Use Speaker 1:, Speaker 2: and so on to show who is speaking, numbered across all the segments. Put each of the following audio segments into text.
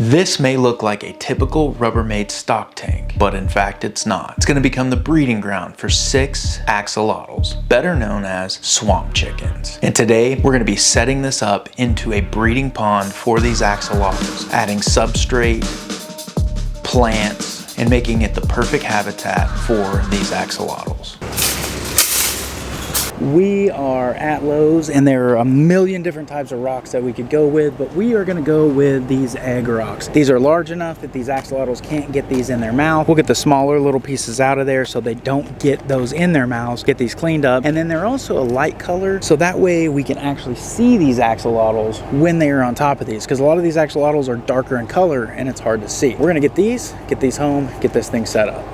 Speaker 1: This may look like a typical Rubbermaid stock tank, but in fact it's not. It's going to become the breeding ground for 6 axolotls, better known as swamp chickens. And today we're going to be setting this up into a breeding pond for these axolotls, adding substrate, plants, and making it the perfect habitat for these axolotls.
Speaker 2: We are at Lowe's and there are a million different types of rocks that we could go with, but we are going to go with these egg rocks. These are large enough that these axolotls can't get these in their mouth. We'll get the smaller little pieces out of there so they don't get those in their mouths, get these cleaned up. And then they're also a light color, so that way we can actually see these axolotls when they are on top of these, because a lot of these axolotls are darker in color and it's hard to see. We're going to get these home, get this thing set up.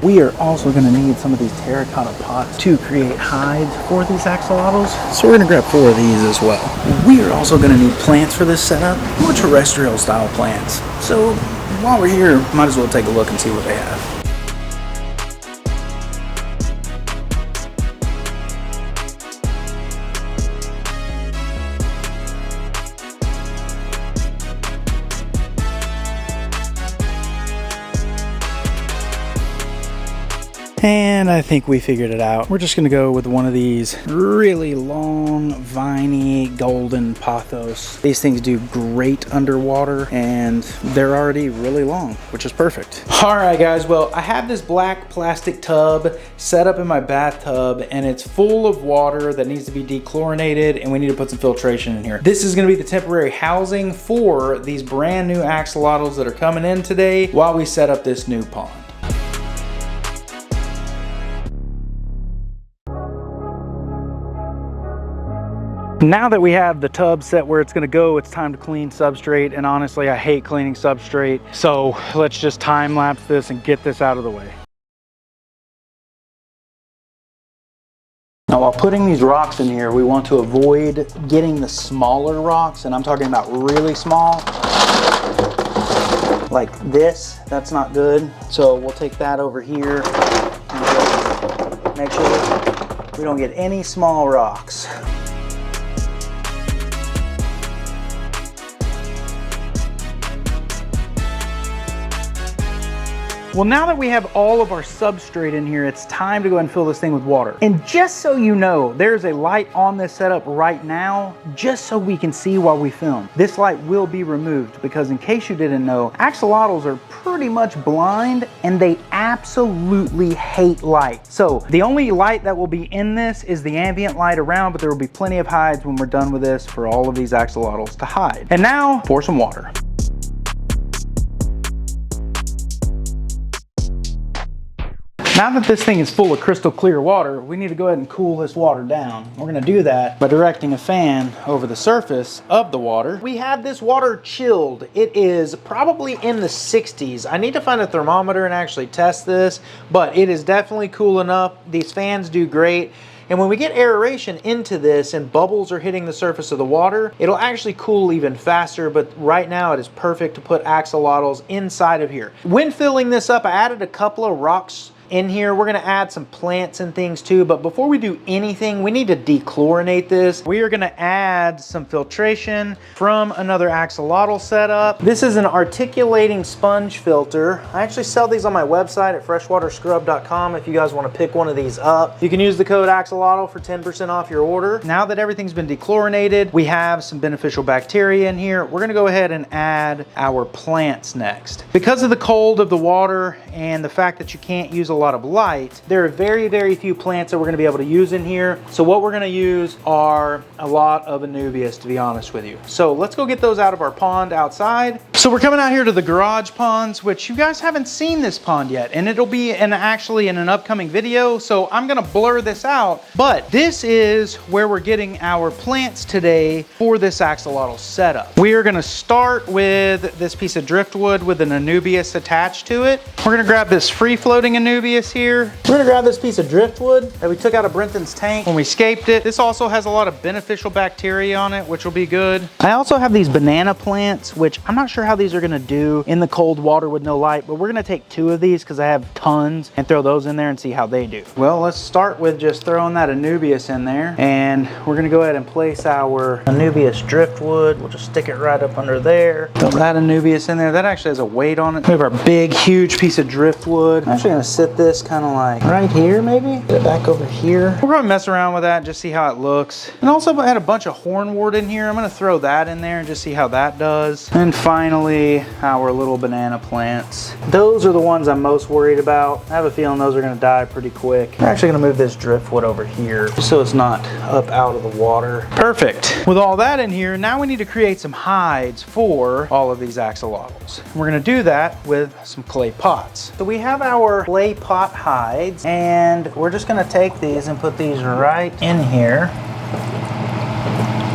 Speaker 2: We are also going to need some of these terracotta pots to create hides for these axolotls. So we're going to grab 4 of these as well. We are also going to need plants for this setup, more terrestrial style plants. So while we're here, might as well take a look and see what they have. And I think we figured it out. We're just gonna go with one of these really long, viney, golden pothos. These things do great underwater and they're already really long, which is perfect. All right, guys, well, I have this black plastic tub set up in my bathtub and it's full of water that needs to be dechlorinated and we need to put some filtration in here. This is gonna be the temporary housing for these brand new axolotls that are coming in today while we set up this new pond. Now that we have the tub set where it's gonna go, it's time to clean substrate, and honestly, I hate cleaning substrate, so let's just time lapse this and get this out of the way. Now, while putting these rocks in here, we want to avoid getting the smaller rocks, and I'm talking about really small, like this. That's not good, so we'll take that over here and make sure we don't get any small rocks. Well, now that we have all of our substrate in here, it's time to go ahead and fill this thing with water. And just so you know, there's a light on this setup right now, just so we can see while we film. This light will be removed because, in case you didn't know, axolotls are pretty much blind and they absolutely hate light. So the only light that will be in this is the ambient light around, but there will be plenty of hides when we're done with this for all of these axolotls to hide. And now, pour some water. Now that this thing is full of crystal clear water, we need to go ahead and cool this water down. We're gonna do that by directing a fan over the surface of the water. We have this water chilled. It is probably in the 60s. I need to find a thermometer and actually test this, but it is definitely cool enough. These fans do great. And when we get aeration into this and bubbles are hitting the surface of the water, it'll actually cool even faster, but right now it is perfect to put axolotls inside of here. When filling this up, I added a couple of rocks in here. We're gonna add some plants and things too, but before we do anything, we need to dechlorinate this. We are gonna add some filtration from another axolotl setup. This is an articulating sponge filter. I actually sell these on my website at freshwaterscrub.com if you guys wanna pick one of these up. You can use the code axolotl for 10% off your order. Now that everything's been dechlorinated, we have some beneficial bacteria in here. We're gonna go ahead and add our plants next. Because of the cold of the water and the fact that you can't use a lot of light, there are very few plants that we're going to be able to use in here. So what we're going to use are a lot of anubias, to be honest with you. So let's go get those out of our pond outside. So we're coming out here to the garage ponds, which you guys haven't seen this pond yet, and it'll be actually in an upcoming video, so I'm going to blur this out. But this is where we're getting our plants today for this axolotl setup. We are going to start with this piece of driftwood with an anubias attached to it. We're going to grab this free floating anubias Anubias here. We're gonna grab this piece of driftwood that we took out of Brenton's tank when we scaped it. This also has a lot of beneficial bacteria on it, which will be good. I also have these banana plants, which I'm not sure how these are gonna do in the cold water with no light, but we're gonna take 2 of these because I have tons and throw those in there and see how they do. Well, let's start with just throwing that Anubias in there, and we're gonna go ahead and place our Anubias driftwood. We'll just stick it right up under there. Throw that Anubias in there. That actually has a weight on it. We have our big, huge piece of driftwood. I'm actually gonna sit this kind of like right here, maybe. Get it back over here. We're gonna mess around with that and just see how it looks. And also I had a bunch of hornwort in here. I'm gonna throw that in there and just see how that does. And finally, our little banana plants. Those are the ones I'm most worried about. I have a feeling those are gonna die pretty quick. We're actually gonna move this driftwood over here just so it's not up out of the water. Perfect. With all that in here, now we need to create some hides for all of these axolotls. We're gonna do that with some clay pots. So we have our clay pot hides, and we're just gonna take these and put these right in here.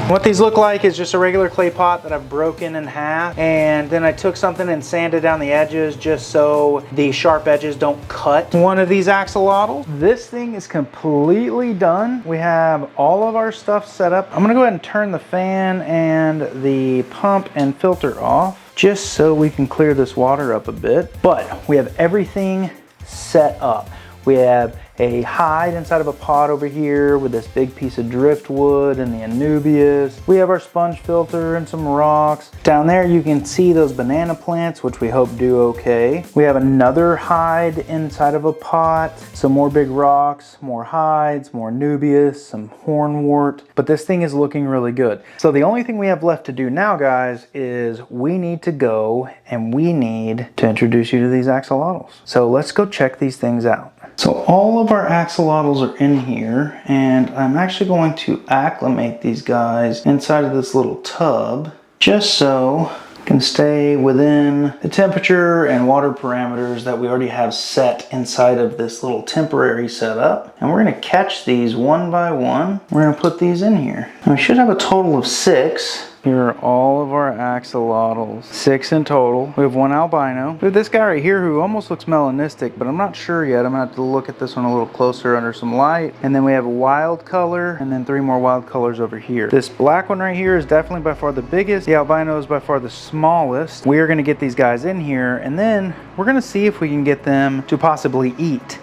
Speaker 2: What these look like is just a regular clay pot that I've broken in half, and then I took something and sanded down the edges just so the sharp edges don't cut one of these axolotls. This thing is completely done. We have all of our stuff set up. I'm gonna go ahead and turn the fan and the pump and filter off just so we can clear this water up a bit. But we have everything set up. We have a hide inside of a pot over here with this big piece of driftwood and the Anubias. We have our sponge filter and some rocks. Down there you can see those banana plants, which we hope do okay. We have another hide inside of a pot, some more big rocks, more hides, more Anubias, some hornwort, but this thing is looking really good. So the only thing we have left to do now, guys, is we need to go and we need to introduce you to these axolotls. So let's go check these things out. So all of our axolotls are in here, and I'm actually going to acclimate these guys inside of this little tub just so it can stay within the temperature and water parameters that we already have set inside of this little temporary setup. And we're going to catch these one by one. We're going to put these in here. And we should have a total of 6. Here are all of our axolotls, 6 in total. We have 1 albino. We have this guy right here who almost looks melanistic, but I'm not sure yet. I'm gonna have to look at this one a little closer under some light. And then we have a wild color, and then 3 more wild colors over here. This black one right here is definitely by far the biggest. The albino is by far the smallest. We are gonna get these guys in here, and then we're gonna see if we can get them to possibly eat.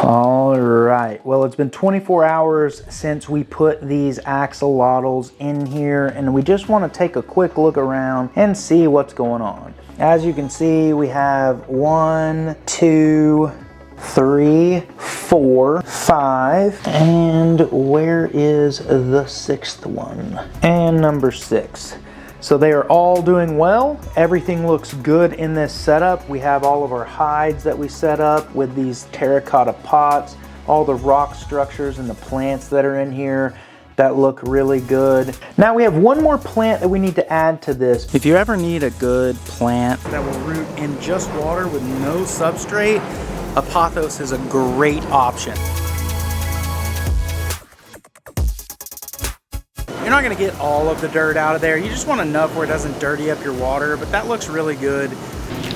Speaker 2: All right, well, it's been 24 hours since we put these axolotls in here, and we just want to take a quick look around and see what's going on. As you can see, we have 1, 2, 3, 4, 5, and where is the 6th one? And number 6. So they are all doing well. Everything looks good in this setup. We have all of our hides that we set up with these terracotta pots, all the rock structures and the plants that are in here that look really good. Now we have one more plant that we need to add to this. If you ever need a good plant that will root in just water with no substrate, a pothos is a great option. You're not gonna get all of the dirt out of there. You just want enough where it doesn't dirty up your water, but that looks really good.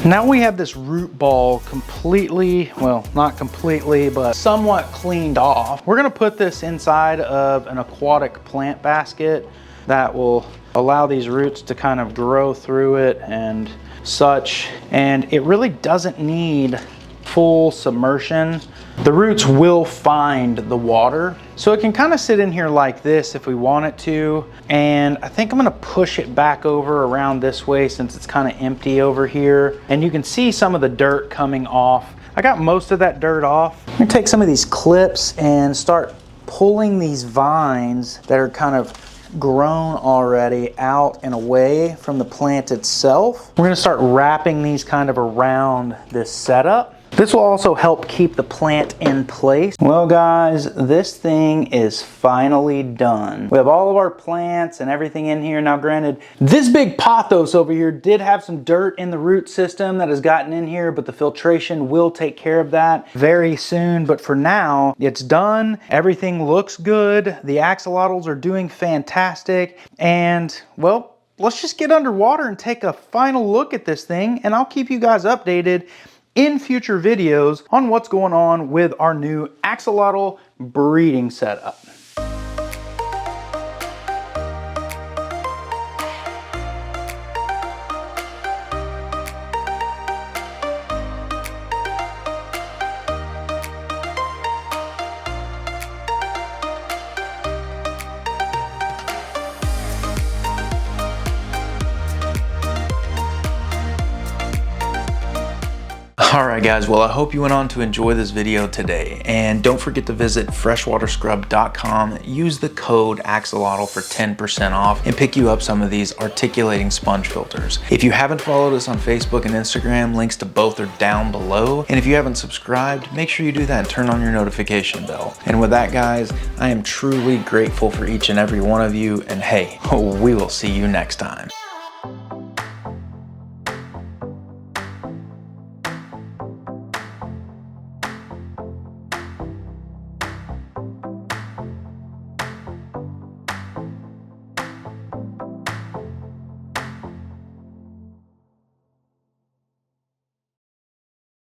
Speaker 2: Now we have this root ball completely, well, not completely, but somewhat cleaned off. We're gonna put this inside of an aquatic plant basket that will allow these roots to kind of grow through it and such. And it really doesn't need full submersion. The roots will find the water. So it can kind of sit in here like this if we want it to. And I think I'm gonna push it back over around this way since it's kind of empty over here. And you can see some of the dirt coming off. I got most of that dirt off. I'm gonna take some of these clips and start pulling these vines that are kind of grown already out and away from the plant itself. We're gonna start wrapping these kind of around this setup. This will also help keep the plant in place. Well guys, this thing is finally done. We have all of our plants and everything in here. Now granted, this big pothos over here did have some dirt in the root system that has gotten in here, but the filtration will take care of that very soon. But for now, it's done. Everything looks good. The axolotls are doing fantastic. And well, let's just get underwater and take a final look at this thing, and I'll keep you guys updated in future videos on what's going on with our new axolotl breeding setup.
Speaker 1: Alright guys, well I hope you went on to enjoy this video today, and don't forget to visit freshwaterscrub.com, use the code AXOLOTL for 10% off and pick you up some of these articulating sponge filters. If you haven't followed us on Facebook and Instagram, links to both are down below, and if you haven't subscribed, make sure you do that and turn on your notification bell. And with that guys, I am truly grateful for each and every one of you, and hey, we will see you next time.